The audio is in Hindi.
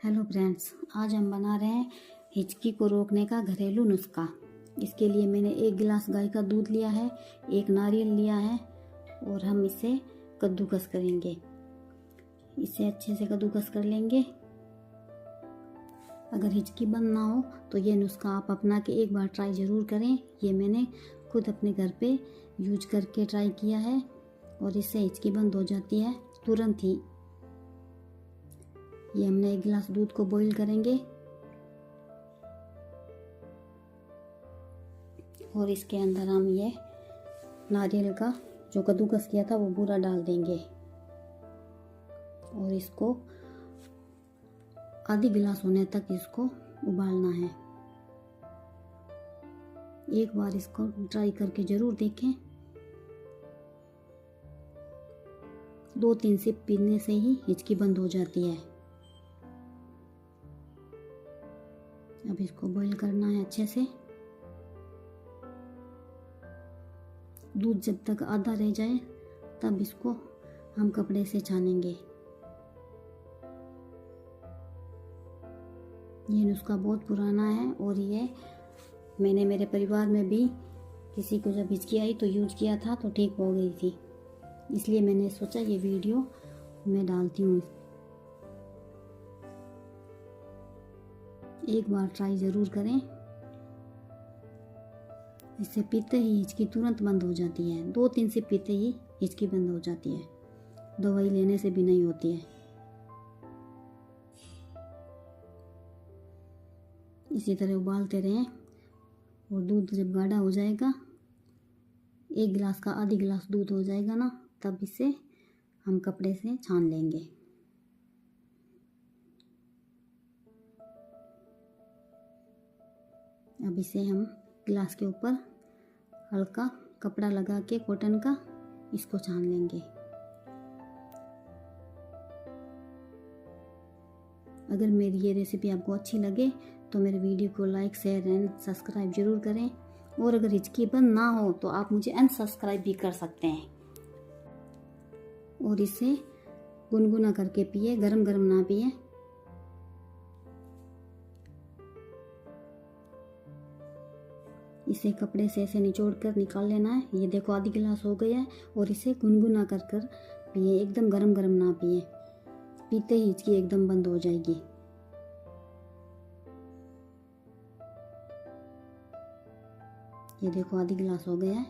हेलो फ्रेंड्स, आज हम बना रहे हैं हिचकी को रोकने का घरेलू नुस्खा। इसके लिए मैंने 1 गिलास गाय का दूध लिया है, 1 नारियल लिया है और हम इसे कद्दूकस करेंगे। इसे अच्छे से कद्दूकस कर लेंगे। अगर हिचकी बंद ना हो तो ये नुस्खा आप अपना के एक बार ट्राई ज़रूर करें। ये मैंने खुद अपने घर पे यूज करके ट्राई किया है और इससे हिचकी बंद हो जाती है तुरंत ही। ये हमने 1 गिलास दूध को बॉईल करेंगे और इसके अंदर हम ये नारियल का जो कद्दूकस किया था वो पूरा डाल देंगे और इसको आधी गिलास होने तक इसको उबालना है। एक बार इसको ट्राई करके ज़रूर देखें। 2-3 सिप पीने से ही हिचकी बंद हो जाती है। अब इसको बॉईल करना है अच्छे से। दूध जब तक आधा रह जाए तब इसको हम कपड़े से छानेंगे। ये नुस्खा बहुत पुराना है और ये मैंने मेरे परिवार में भी किसी को जब हिचकी आई तो यूज किया था तो ठीक हो गई थी। इसलिए मैंने सोचा ये वीडियो मैं डालती हूँ। एक बार ट्राई ज़रूर करें। इससे पीते ही हिचकी तुरंत बंद हो जाती है। 2-3 सिप पीते ही हिचकी बंद हो जाती है। दवाई लेने से भी नहीं होती है। इसी तरह उबालते रहें और दूध जब गाढ़ा हो जाएगा, 1 गिलास का आधी गिलास दूध हो जाएगा ना, तब इसे हम कपड़े से छान लेंगे। अब इसे हम गिलास के ऊपर हल्का कपड़ा लगा के कॉटन का इसको छान लेंगे। अगर मेरी ये रेसिपी आपको अच्छी लगे तो मेरे वीडियो को लाइक, शेयर एंड सब्सक्राइब जरूर करें। और अगर हिचकी बंद ना हो तो आप मुझे अनसब्सक्राइब भी कर सकते हैं। और इसे गुनगुना करके पिए, गरम गरम ना पिए। इसे कपड़े से ऐसे निचोड़ कर निकाल लेना है। ये देखो आधी गिलास हो गया है और इसे गुनगुना कर पिए, एकदम गरम गरम ना पिए। पीते ही हिचकी एकदम बंद हो जाएगी। ये देखो आधी गिलास हो गया है।